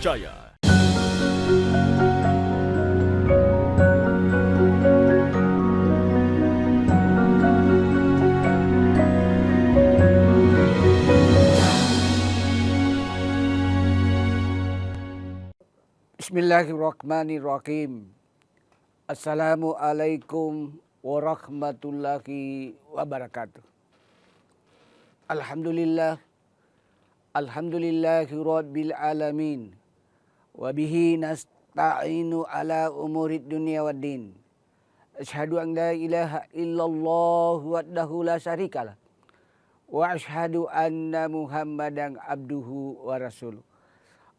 terpercaya. Bismillahirrahmanirrahim. Assalamualaikum warahmatullahi wabarakatuh. Alhamdulillah. Alhamdulillahi rabbil alamin. Wabihi nasta'inu ala umurid dunia waddin. Ashhadu an la ilaha illallah wahdahu la syarikalah. Wa ashhadu anna muhammadan abduhu wa rasuluh.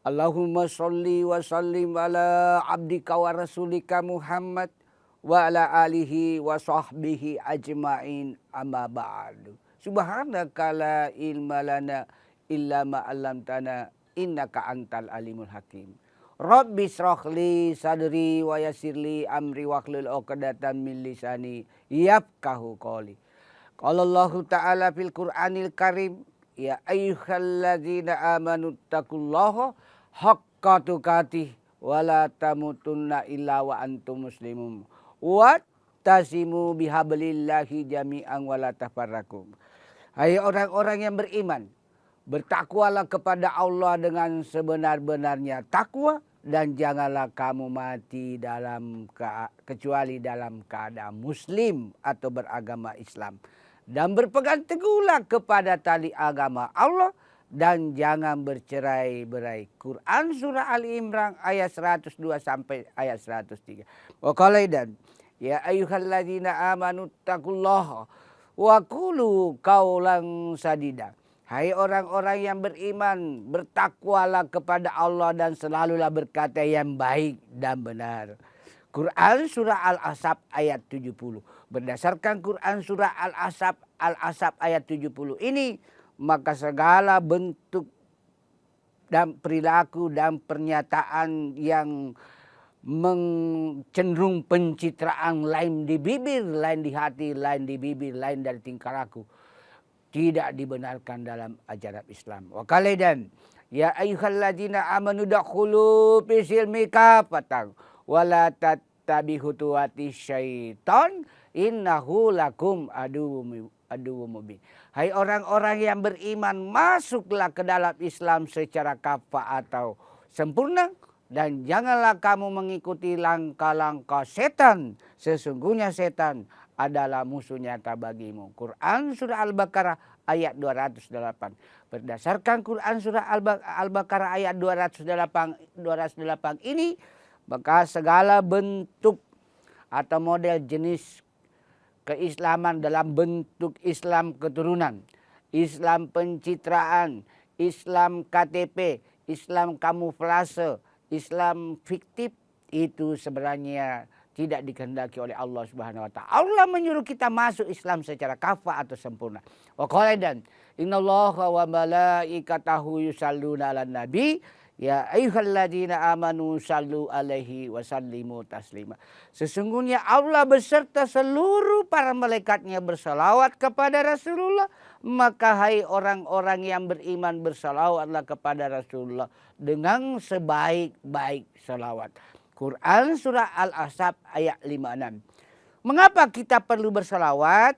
Allahumma sholli wa sallim ala abdika wa rasulika Muhammad wa ala alihi wa sahbihi ajma'in amma ba'du. Subhanaka la ilma lana illa ma 'allamtana innaka antal alimul hakim. Rabbi shrahli sadri wa yassirli amri wahlul 'uqdatam min lisani yafqahu qawli. Qala Allah Ta'ala fil Qur'anil Karim, ya ayyuhalladzina amanu taqullaha haqqa tuqatih wa la tamutunna illa wa antum muslimun wattasimu bihablillahi jami'an wa la tafarraqu. Hai orang-orang yang beriman, bertakwalah kepada Allah dengan sebenar-benarnya takwa dan janganlah kamu mati kecuali dalam keadaan muslim atau beragama Islam, dan berpegang teguhlah kepada tali agama Allah dan jangan bercerai-berai. Quran surah Ali Imran ayat 102 sampai ayat 103. Wa qala dan ya ayyuhalladzina amanu taqullaha wa qulu qaulan sadida. Hai orang-orang yang beriman, bertakwalah kepada Allah dan selalulah berkata yang baik dan benar. Quran surah Al-Ahzab ayat 70. Berdasarkan Quran surah Al-Ahzab ayat 70 ini, maka segala bentuk dan perilaku dan pernyataan yang cenderung pencitraan, lain di bibir, lain di hati, lain di bibir, lain dari tingkah laku, tidak dibenarkan dalam ajaran Islam. Wa qala dan ya ayyuhalladzina amanu dakhulu fi silmi kafatan wa la tattabi'u khutuwati syaitan innahu lakum aduwwum mubin. Hai orang-orang yang beriman, masuklah ke dalam Islam secara kafah atau sempurna dan janganlah kamu mengikuti langkah-langkah setan. Sesungguhnya setan adalah musuh nyata bagimu. Quran surah Al-Baqarah ayat 208. Berdasarkan Quran surah Al-Baqarah ayat 208 ini, maka segala bentuk atau model jenis keislaman dalam bentuk Islam keturunan, Islam pencitraan, Islam KTP, Islam kamuflase, Islam fiktif, itu sebenarnya tidak dikehendaki oleh Allah Subhanahu wa taala. Allah menyuruh kita masuk Islam secara kafah atau sempurna. Wa qala dan innallaha wa malaikatahu yusholluna 'alan nabi ya ayyuhalladzina amanu shallu alaihi wa sallimu taslima. Sesungguhnya Allah beserta seluruh para malaikatnya bersalawat kepada Rasulullah. Maka hai orang-orang yang beriman, bersalawatlah kepada Rasulullah dengan sebaik-baik salawat. Quran surah Al-Ahzab ayat 56. Mengapa kita perlu bersalawat?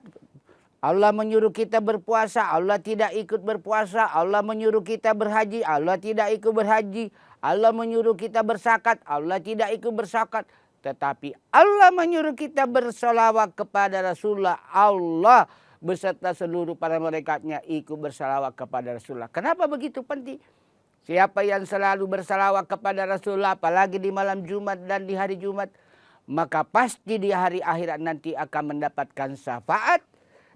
Allah menyuruh kita berpuasa, Allah tidak ikut berpuasa. Allah menyuruh kita berhaji, Allah tidak ikut berhaji. Allah menyuruh kita berzakat, Allah tidak ikut berzakat. Tetapi Allah menyuruh kita bersalawat kepada Rasulullah. Allah beserta seluruh para malaikatnya ikut bersalawat kepada Rasulullah. Kenapa begitu penting? Siapa yang selalu bersalawat kepada Rasulullah, apalagi di malam Jumat dan di hari Jumat, maka pasti di hari akhirat nanti akan mendapatkan syafaat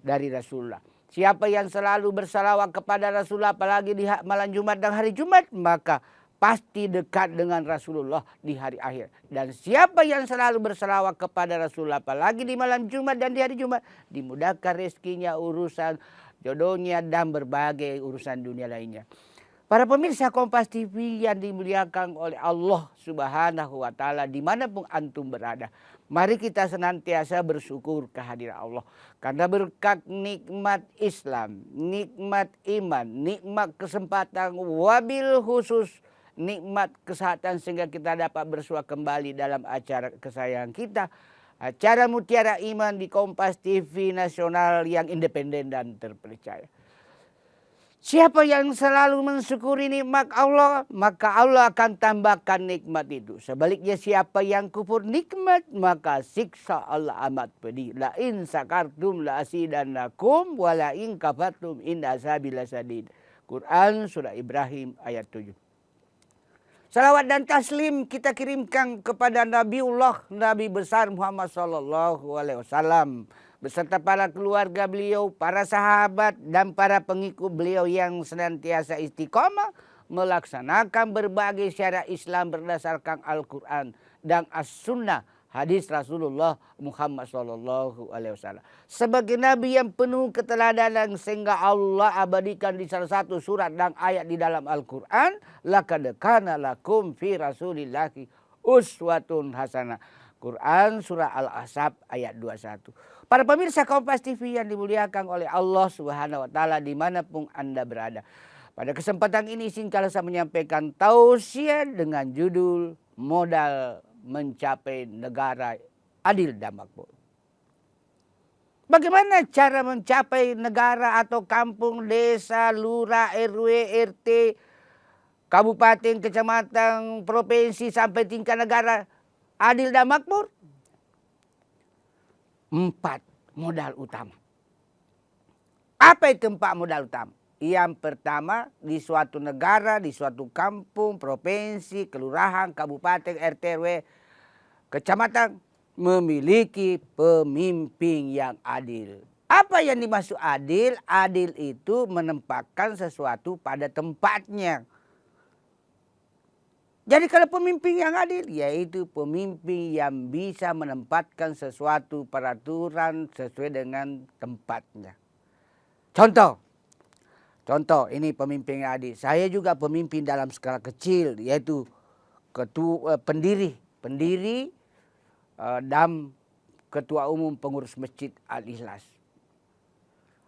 dari Rasulullah. Siapa yang selalu bersalawat kepada Rasulullah, apalagi di malam Jumat dan hari Jumat, maka pasti dekat dengan Rasulullah di hari akhir. Dan siapa yang selalu bersalawat kepada Rasulullah, apalagi di malam Jumat dan di hari Jumat, dimudahkan rezekinya, urusan jodohnya, dan berbagai urusan dunia lainnya. Para pemirsa Kompas TV yang dimuliakan oleh Allah Subhanahu wa taala dimanapun antum berada, mari kita senantiasa bersyukur kehadiran Allah. Karena berkat nikmat Islam, nikmat iman, nikmat kesempatan, wabil khusus nikmat kesehatan sehingga kita dapat bersua kembali dalam acara kesayangan kita. Acara Mutiara Iman di Kompas TV Nasional yang independen dan terpercaya. Siapa yang selalu mensyukuri nikmat Allah, maka Allah akan tambahkan nikmat itu. Sebaliknya siapa yang kufur nikmat, maka siksa Allah amat pedih. La in sakartum la azidannakum wa la in kafartum in azabi lasadid. Quran surah Ibrahim ayat 7. Salawat dan taslim kita kirimkan kepada Nabiullah, Nabi besar Muhammad SAW. Beserta para keluarga beliau, para sahabat dan para pengikut beliau yang senantiasa istiqomah melaksanakan berbagai syariat Islam berdasarkan Al-Quran dan As-Sunnah hadis Rasulullah Muhammad SAW. Sebagai Nabi yang penuh keteladanan sehingga Allah abadikan di salah satu surat dan ayat di dalam Al-Quran. Laqad kana lakum fi rasulillahi uswatun hasanah. Quran surah Al-Ahzab ayat 21. Para pemirsa Kompas TV yang dimuliakan oleh Allah Subhanahu wa taala dimanapun Anda berada. Pada kesempatan ini singkat saya menyampaikan tausiah dengan judul modal mencapai negara adil dan makmur. Bagaimana cara mencapai negara atau kampung, desa, lurah, RW, RT, kabupaten, kecamatan, provinsi sampai tingkat negara adil dan makmur? 4 modal utama. Apa itu 4 modal utama? Yang pertama, di suatu negara, di suatu kampung, provinsi, kelurahan, kabupaten, RT, RW, kecamatan memiliki pemimpin yang adil. Apa yang dimaksud adil? Adil itu menempatkan sesuatu pada tempatnya. Jadi kalau pemimpin yang adil, yaitu pemimpin yang bisa menempatkan sesuatu peraturan sesuai dengan tempatnya. Contoh ini pemimpin yang adil. Saya juga pemimpin dalam skala kecil, yaitu pendiri dan ketua umum pengurus masjid Al-Ikhlas.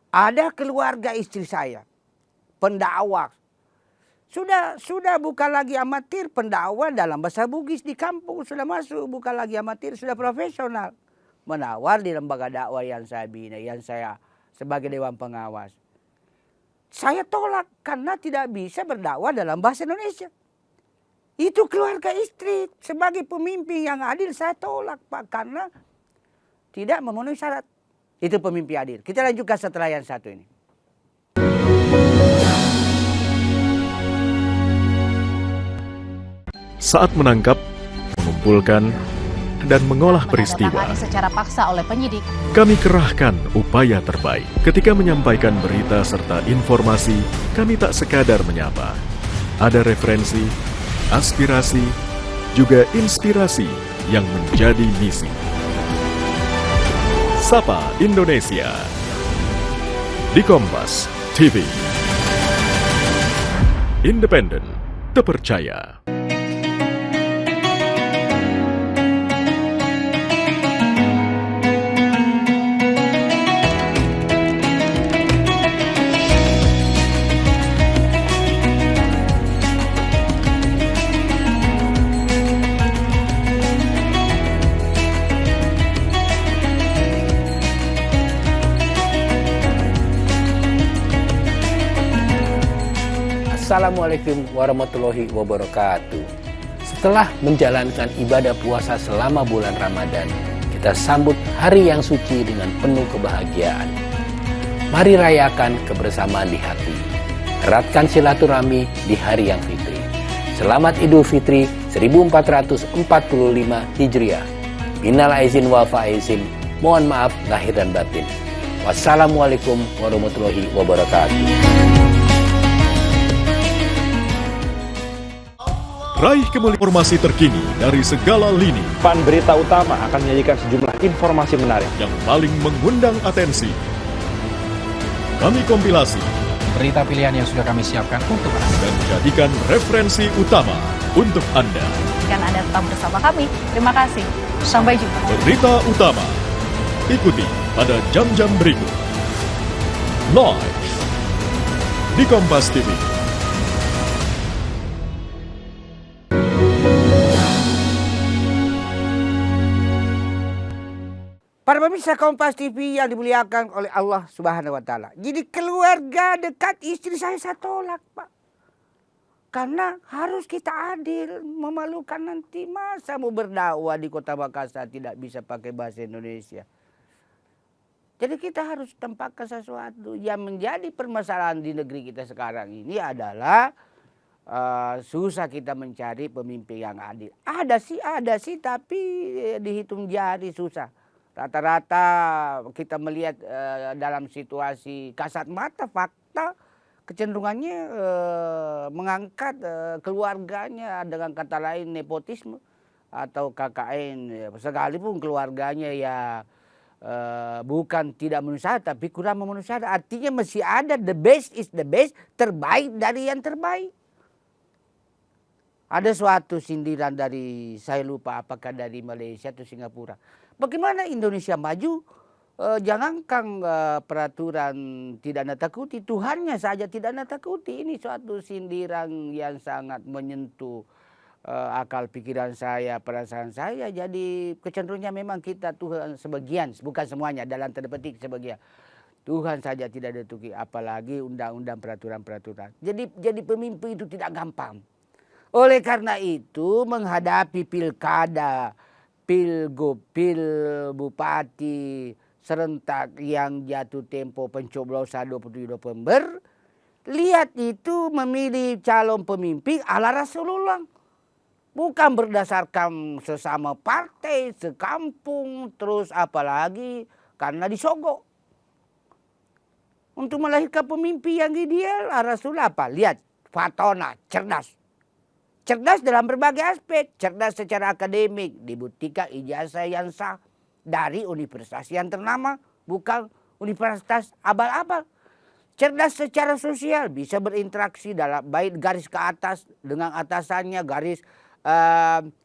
Ada keluarga istri saya, pendakwah. Sudah bukan lagi amatir, pendakwah dalam bahasa Bugis di kampung sudah masuk, bukan lagi amatir, sudah profesional. Menawar di lembaga dakwah yang saya bina, yang saya sebagai dewan pengawas. Saya tolak karena tidak bisa berdakwah dalam bahasa Indonesia. Itu keluarga istri sebagai pemimpin yang adil saya tolak Pak karena tidak memenuhi syarat. Itu pemimpin adil. Kita lanjutkan setelah yang satu ini. Saat menangkap, mengumpulkan, dan mengolah peristiwa, secara paksa oleh penyidik. Kami kerahkan upaya terbaik. Ketika menyampaikan berita serta informasi, kami tak sekadar menyapa. Ada referensi, aspirasi, juga inspirasi yang menjadi misi. Sapa Indonesia di Kompas TV. Independen, terpercaya. Assalamualaikum warahmatullahi wabarakatuh. Setelah menjalankan ibadah puasa selama bulan Ramadan, kita sambut hari yang suci dengan penuh kebahagiaan. Mari rayakan kebersamaan di hati. Eratkan silaturahmi di hari yang fitri. Selamat Idul Fitri 1445 Hijriah. Minal aizin wal faizin. Mohon maaf lahir dan batin. Wassalamualaikum warahmatullahi wabarakatuh. Raih kemuliaan informasi terkini dari segala lini Pan Berita Utama akan menyajikan sejumlah informasi menarik yang paling mengundang atensi. Kami kompilasi berita pilihan yang sudah kami siapkan untuk Anda dan jadikan referensi utama untuk Anda. Dan Anda tetap bersama kami. Terima kasih. Sampai jumpa. Berita utama ikuti pada jam-jam berikut. Live di Kompas TV. Para pemirsa Kompas TV yang dimuliakan oleh Allah Subhanahu wa taala. Jadi keluarga dekat istri saya tolak, Pak. Karena harus kita adil, memalukan nanti masa mau berdakwah di Kota Makassar tidak bisa pakai bahasa Indonesia. Jadi kita harus tempatkan sesuatu yang menjadi permasalahan di negeri kita sekarang ini adalah susah kita mencari pemimpin yang adil. Ada sih tapi dihitung jari susah. Rata-rata kita melihat dalam situasi kasat mata fakta kecenderungannya mengangkat keluarganya, dengan kata lain nepotisme atau KKN, sekalipun keluarganya ya bukan tidak manusia tapi kurang memanusiakan. Artinya masih ada the best is the best, terbaik dari yang terbaik. Ada suatu sindiran dari, saya lupa apakah dari Malaysia atau Singapura. Bagaimana Indonesia maju? Jangankan peraturan tidak natakuti, Tuhannya saja tidak natakuti. Ini suatu sindiran yang sangat menyentuh akal pikiran saya, perasaan saya. Jadi kecenderungannya memang kita Tuhan sebagian, bukan semuanya, dalam tanda petik sebagian. Tuhan saja tidak dituki, apalagi undang-undang peraturan-peraturan. Jadi pemimpin itu tidak gampang. Oleh karena itu menghadapi pilkada, pilgub, pil bupati serentak yang jatuh tempo pencoblosan 27 November, lihat itu memilih calon pemimpin ala Rasulullah. Bukan berdasarkan sesama partai, sekampung, terus apalagi karena disogok. Untuk melahirkan pemimpin yang ideal, Rasulullah apa? Lihat, fatona, cerdas. Cerdas dalam berbagai aspek, cerdas secara akademik, dibuktikan ijazah yang sah dari universitas yang ternama, bukan universitas abal-abal. Cerdas secara sosial, bisa berinteraksi dalam baik garis ke atas dengan atasannya, garis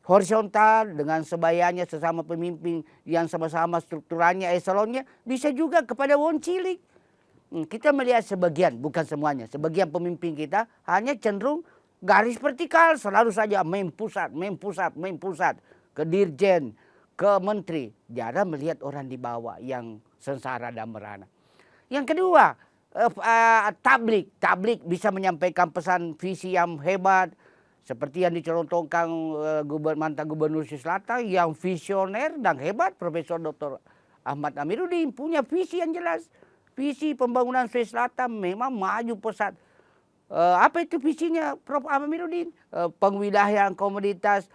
horizontal dengan sebayanya sesama pemimpin yang sama-sama strukturannya, eselonnya, bisa juga kepada wong cilik. Kita melihat sebagian, bukan semuanya, sebagian pemimpin kita hanya cenderung garis vertikal, selalu saja main pusat, ke dirjen, ke menteri. Jarang melihat orang di bawah yang sengsara dan merana. Yang kedua, tablik bisa menyampaikan pesan visi yang hebat. Seperti yang dicontohkan mantan gubernur Sulawesi Selatan yang visioner dan hebat, Profesor Dr. Ahmad Amiruddin, punya visi yang jelas. Visi pembangunan Sulawesi Selatan memang maju pesat. Apa itu visinya Prof. Amiruddin? Pengwilayahan komoditas,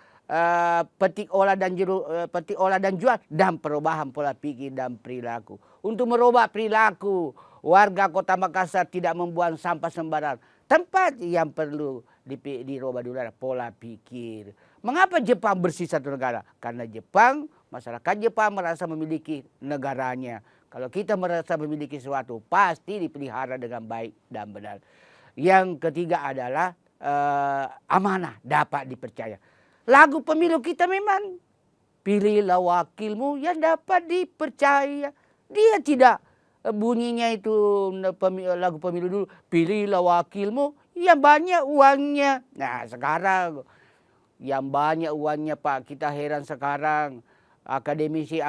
petik olah dan jual, dan perubahan pola pikir dan perilaku. Untuk merubah perilaku warga Kota Makassar tidak membuang sampah sembarangan. Tempat yang perlu dirubah dulu adalah pola pikir. Mengapa Jepang bersih satu negara? Karena masyarakat Jepang merasa memiliki negaranya. Kalau kita merasa memiliki sesuatu, pasti dipelihara dengan baik dan benar. Yang ketiga adalah amanah, dapat dipercaya. Lagu pemilu kita memang pilihlah wakilmu yang dapat dipercaya. Dia tidak bunyinya itu lagu pemilu dulu, pilihlah wakilmu yang banyak uangnya. Nah sekarang yang banyak uangnya Pak, kita heran sekarang. Akademisi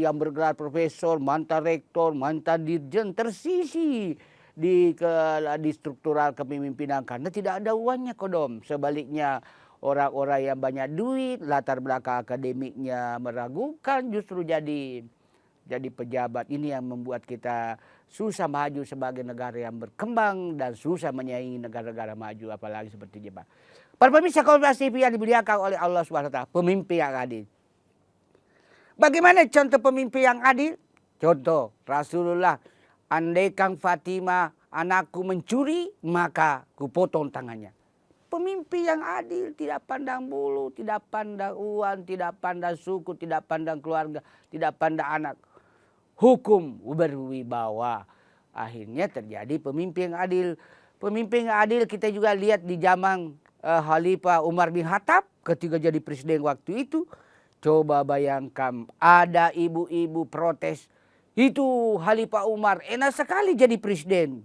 yang bergelar profesor, mantan rektor, mantan dirjen tersisi di struktural kepemimpinan karena tidak ada uangnya kodom. Sebaliknya orang-orang yang banyak duit, latar belakang akademiknya meragukan, justru jadi pejabat. Ini yang membuat kita susah maju sebagai negara yang berkembang dan susah menyaingi negara-negara maju, apalagi seperti Jepang. Para pemirsa Kompas TV yang dimuliakan oleh Allah SWT, pemimpin yang adil. Bagaimana contoh pemimpin yang adil? Contoh Rasulullah, andaikan Fatimah anakku mencuri, maka kupotong tangannya. Pemimpin yang adil, tidak pandang bulu, tidak pandang uang, tidak pandang suku, tidak pandang keluarga, tidak pandang anak. Hukum berwibawa. Akhirnya terjadi pemimpin yang adil. Pemimpin yang adil kita juga lihat di zaman Khalifah Umar bin Khattab ketika jadi presiden waktu itu. Coba bayangkan ada ibu-ibu protes. Itu Khalifah Umar enak sekali jadi presiden.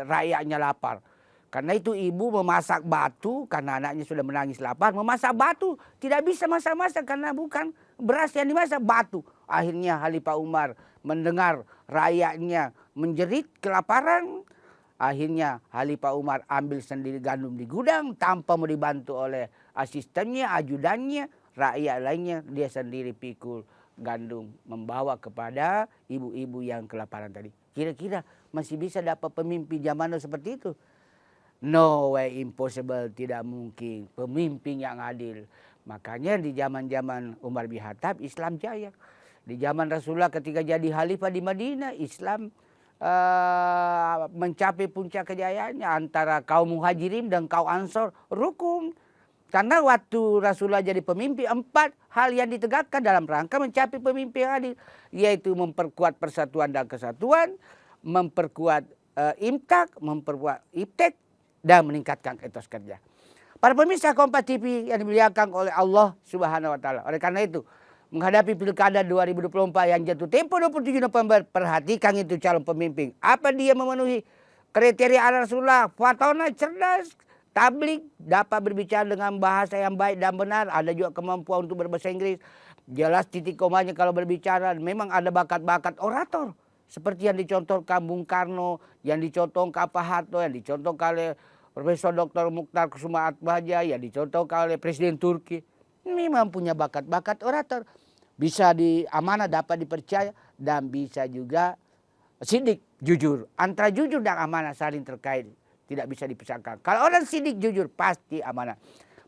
Rakyatnya lapar. Karena itu ibu memasak batu karena anaknya sudah menangis lapar. Memasak batu tidak bisa masak-masak karena bukan beras yang dimasak, batu. Akhirnya Khalifah Umar mendengar rakyatnya menjerit kelaparan. Akhirnya Khalifah Umar ambil sendiri gandum di gudang tanpa mau dibantu oleh asistennya, ajudannya, rakyat lainnya. Dia sendiri pikul gandum membawa kepada ibu-ibu yang kelaparan tadi. Kira-kira masih bisa dapat pemimpin zaman seperti itu? No way, impossible, tidak mungkin. Pemimpin yang adil. Makanya di zaman-zaman Umar bin Khattab Islam jaya. Di zaman Rasulullah ketika jadi khalifah di Madinah, Islam mencapai puncak kejayaannya antara kaum Muhajirin dan kaum Ansor rukun. Karena waktu Rasulullah jadi pemimpin, 4 hal yang ditegakkan dalam rangka mencapai pemimpin yang adil, yaitu memperkuat persatuan dan kesatuan, memperkuat imtak, memperkuat iptek, dan meningkatkan etos kerja. Para pemirsa Kompas TV yang dimuliakan oleh Allah Subhanahu wa taala. Oleh karena itu, menghadapi Pilkada 2024 yang jatuh tempo 27 November, perhatikan itu calon pemimpin. Apa dia memenuhi kriteria Rasulullah? Fatona, cerdas, tabligh, dapat berbicara dengan bahasa yang baik dan benar, ada juga kemampuan untuk berbahasa Inggris. Jelas titik komanya kalau berbicara, memang ada bakat-bakat orator. Seperti yang dicontohkan Bung Karno, yang dicontohkan Pak Harto, yang dicontohkan oleh Profesor Dr. Mukhtar Kusuma Atmaja, yang dicontohkan oleh Presiden Turki. Memang punya bakat-bakat orator. Bisa amanah, dapat dipercaya, dan bisa juga sidik, jujur. Antara jujur dan amanah saling terkait, tidak bisa dipisahkan. Kalau orang sidik jujur pasti amanah.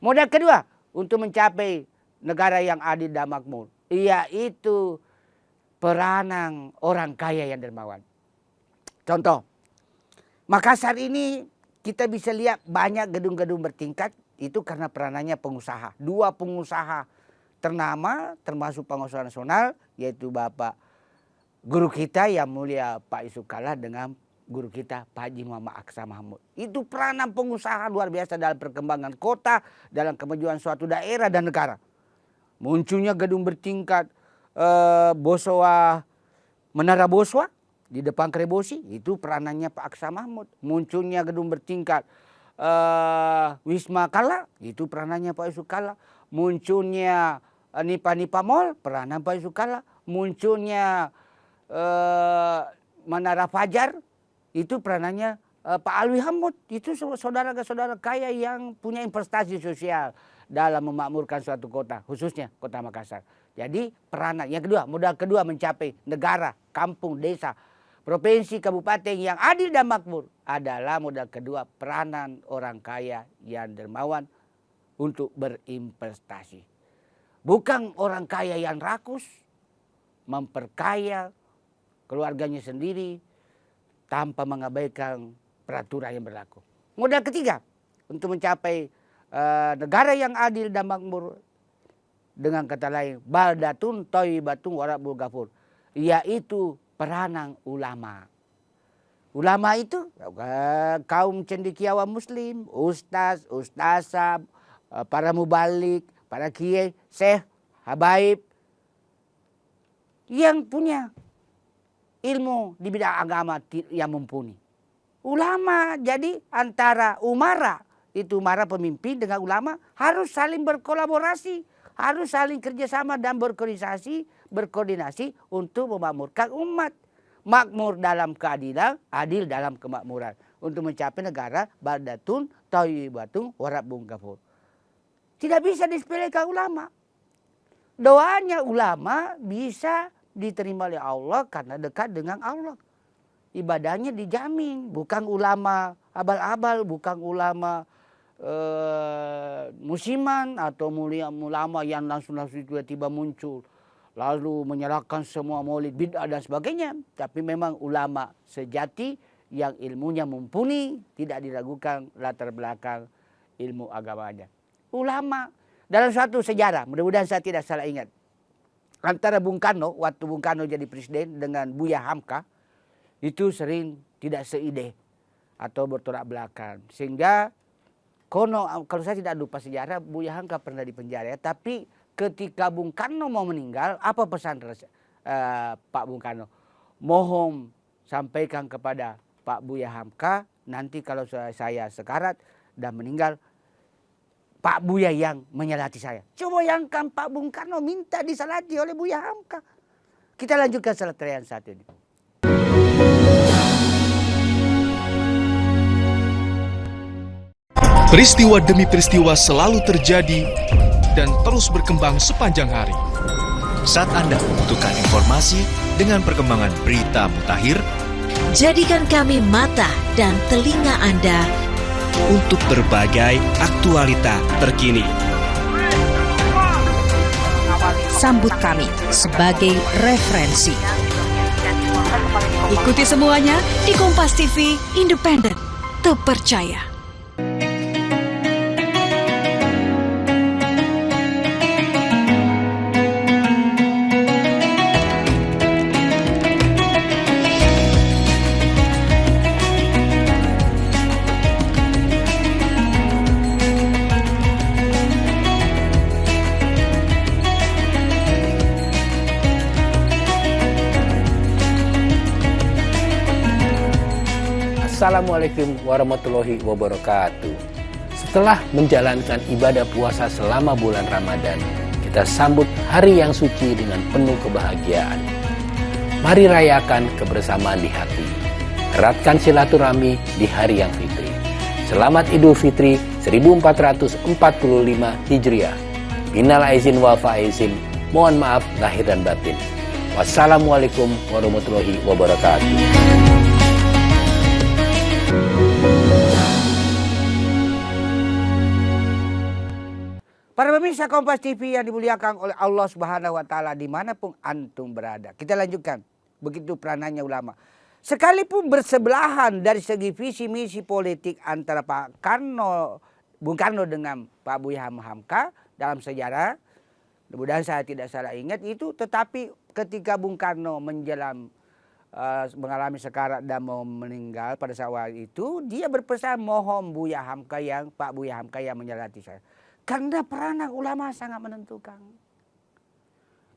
Modal kedua untuk mencapai negara yang adil dan makmur, yaitu peranan orang kaya yang dermawan. Contoh, Makassar ini kita bisa lihat banyak gedung-gedung bertingkat, itu karena peranannya pengusaha. 2 pengusaha ternama termasuk pengusaha nasional, yaitu Bapak guru kita yang mulia Pak Yusuf Kalla dengan guru kita Pak Haji Muhammad Aksa Mahmud. Itu peranan pengusaha luar biasa dalam perkembangan kota, dalam kemajuan suatu daerah dan negara. Munculnya gedung bertingkat, Menara Boswa di depan Krebosi, itu peranannya Pak Aksa Mahmud. Munculnya gedung bertingkat Wisma Kalla, itu peranannya Pak Yusuf Kalla. Munculnya Nipa Mall, peranan Pak Yusuf Kalla. Munculnya Menara Fajar, itu peranannya Pak Alwi Hamud. Itu saudara-saudara kaya yang punya investasi sosial dalam memakmurkan suatu kota, khususnya kota Makassar. Jadi peranan yang kedua, modal kedua mencapai negara, kampung, desa, provinsi, kabupaten yang adil dan makmur adalah modal kedua, peranan orang kaya yang dermawan untuk berinvestasi. Bukan orang kaya yang rakus, memperkaya keluarganya sendiri tanpa mengabaikan peraturan yang berlaku. Modal ketiga untuk mencapai negara yang adil dan makmur, dengan kata lain, baldatun thayyibatun wa rabbul ghafur, yaitu peranan ulama. Ulama itu kaum cendekiawan muslim, ustaz, ustazah, para mubalik, para kiai, syekh, habaib, yang punya ilmu di bidang agama yang mumpuni. Ulama, jadi antara umara, itu umara pemimpin dengan ulama harus saling berkolaborasi, harus saling kerjasama dan berkoordinasi untuk memakmurkan umat. Makmur dalam keadilan, adil dalam kemakmuran. Untuk mencapai negara baldatun thayyibatun wa rabbun ghafur. Tidak bisa disepelekan ulama. Doanya ulama bisa diterima oleh Allah karena dekat dengan Allah. Ibadahnya dijamin, bukan ulama abal-abal, bukan ulama musiman atau ulama yang langsung tiba-tiba muncul lalu menyerahkan semua maulid bid'ah dan sebagainya. Tapi memang ulama sejati yang ilmunya mumpuni, tidak diragukan latar belakang ilmu agamanya. Ulama dalam suatu sejarah, mudah-mudahan saya tidak salah ingat, antara Bung Karno, waktu Bung Karno jadi presiden, dengan Buya Hamka, itu sering tidak seide atau bertolak belakang. Sehingga kono, kalau saya tidak lupa sejarah, Buya Hamka pernah dipenjara. Tapi ketika Bung Karno mau meninggal, apa pesan Pak Bung Karno? Mohon sampaikan kepada Pak Buya Hamka nanti kalau saya sekarat dan meninggal, Pak Buya yang menyalati saya. Coba bayangkan Pak Bung Karno minta disalati oleh Buya Hamka. Kita lanjutkan salat yang satu ini. Peristiwa demi peristiwa selalu terjadi dan terus berkembang sepanjang hari. Saat Anda membutuhkan informasi dengan perkembangan berita mutakhir, jadikan kami mata dan telinga Anda untuk berbagai aktualita terkini. Sambut kami sebagai referensi. Ikuti semuanya di Kompas TV, independen, terpercaya. Assalamualaikum warahmatullahi wabarakatuh. Setelah menjalankan ibadah puasa selama bulan Ramadan, kita sambut hari yang suci dengan penuh kebahagiaan. Mari rayakan kebersamaan di hati. Eratkan silaturahmi di hari yang fitri. Selamat Idul Fitri 1445 Hijriah. Minal aizin wal faizin. Mohon maaf lahir dan batin. Wassalamualaikum warahmatullahi wabarakatuh. Para pemirsa Kompas TV yang dimuliakan oleh Allah Subhanahu wa Ta'ala, dimanapun antum berada, kita lanjutkan. Begitu peranannya ulama. Sekalipun bersebelahan dari segi visi misi politik antara Pak Karno, Bung Karno dengan Pak Buya Hamka dalam sejarah, mudah-mudahan saya tidak salah ingat itu, tetapi ketika Bung Karno mengalami sekarat dan mau meninggal pada saat itu, dia berpesan mohon Pak Buya Hamka yang menyalati saya. Karena peranan ulama sangat menentukan.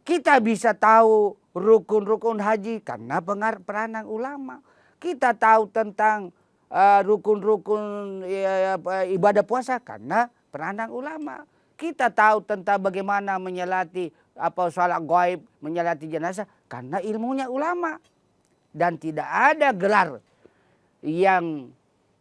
Kita bisa tahu rukun-rukun haji karena peranan ulama. Kita tahu tentang rukun-rukun ibadah puasa karena peranan ulama. Kita tahu tentang bagaimana menyalati salat gaib, menyalati jenazah karena ilmunya ulama. Dan tidak ada gelar yang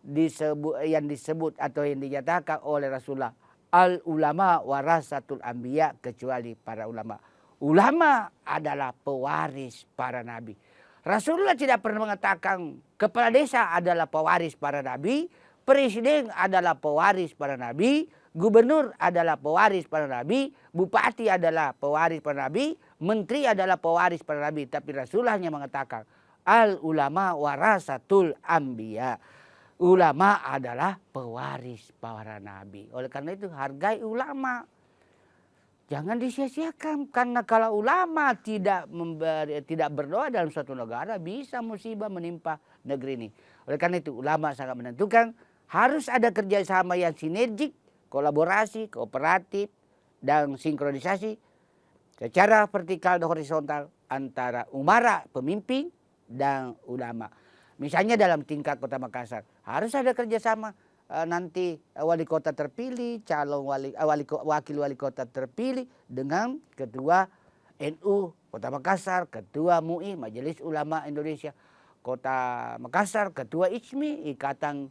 disebut atau yang dinyatakan oleh Rasulullah al ulama warasatul anbiya kecuali para ulama. Ulama adalah pewaris para nabi. Rasulullah tidak pernah mengatakan kepala desa adalah pewaris para nabi, presiden adalah pewaris para nabi, gubernur adalah pewaris para nabi, bupati adalah pewaris para nabi, menteri adalah pewaris para nabi. Tapi Rasulullah hanya mengatakan al ulama warasatul anbiya. Ulama adalah pewaris para nabi. Oleh karena itu hargai ulama. Jangan disia-siakan. Karena kalau ulama tidak berdoa dalam suatu negara, bisa musibah menimpa negeri ini. Oleh karena itu ulama sangat menentukan. Harus ada kerjasama yang sinergik, kolaborasi, kooperatif, dan sinkronisasi secara vertikal dan horizontal antara umara, pemimpin, dan ulama. Misalnya dalam tingkat Kota Makassar harus ada kerjasama nanti wali kota terpilih, calon wakil wali kota terpilih dengan ketua NU Kota Makassar, ketua MUI Majelis Ulama Indonesia Kota Makassar, ketua ICMI Ikatan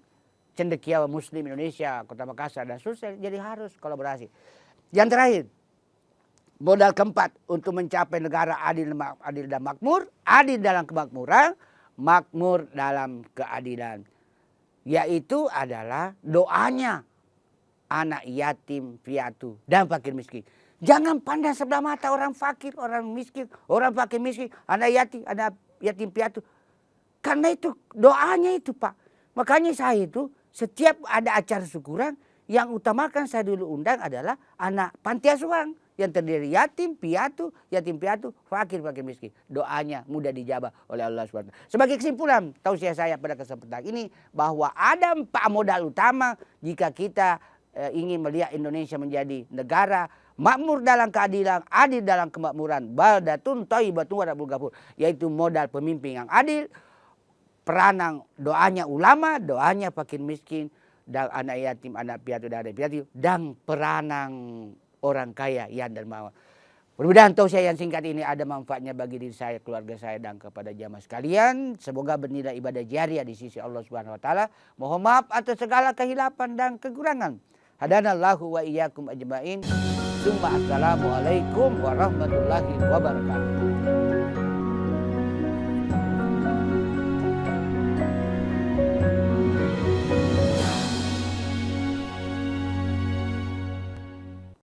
Cendekiawan Muslim Indonesia Kota Makassar dan seterusnya. Jadi harus kolaborasi. Yang terakhir, modal keempat untuk mencapai negara adil dan makmur, adil dalam kemakmuran, makmur dalam keadilan, yaitu adalah doanya anak yatim piatu dan fakir miskin. Jangan pandang sebelah mata orang fakir, orang miskin, orang fakir miskin, anak yatim piatu. Karena itu doanya itu Pak. Makanya saya itu setiap ada acara syukuran yang utamakan saya dulu undang adalah anak panti asuhan. Yang terdiri yatim piatu, fakir miskin. Doanya mudah dijabah oleh Allah SWT. Sebagai kesimpulan, tausiah saya pada kesempatan ini bahwa ada 4 modal utama jika kita ingin melihat Indonesia menjadi negara makmur dalam keadilan, adil dalam kemakmuran, baldatun thayyibatun wa rabbul ghafur, yaitu modal pemimpin yang adil, peranang doanya ulama, doanya fakir miskin, dan anak yatim, anak piatu, dan anak piatu, dan peranang orang kaya yang dermawan. Mudah-mudahan tausiah yang singkat ini ada manfaatnya bagi diri saya, keluarga saya, dan kepada jamaah sekalian. Semoga bernilai ibadah jariah di sisi Allah Subhanahu Wa Taala. Mohon maaf atas segala kehilapan dan kekurangan. Hadanallahu wa iyyakum ajmain. Assalamualaikum warahmatullahi wabarakatuh.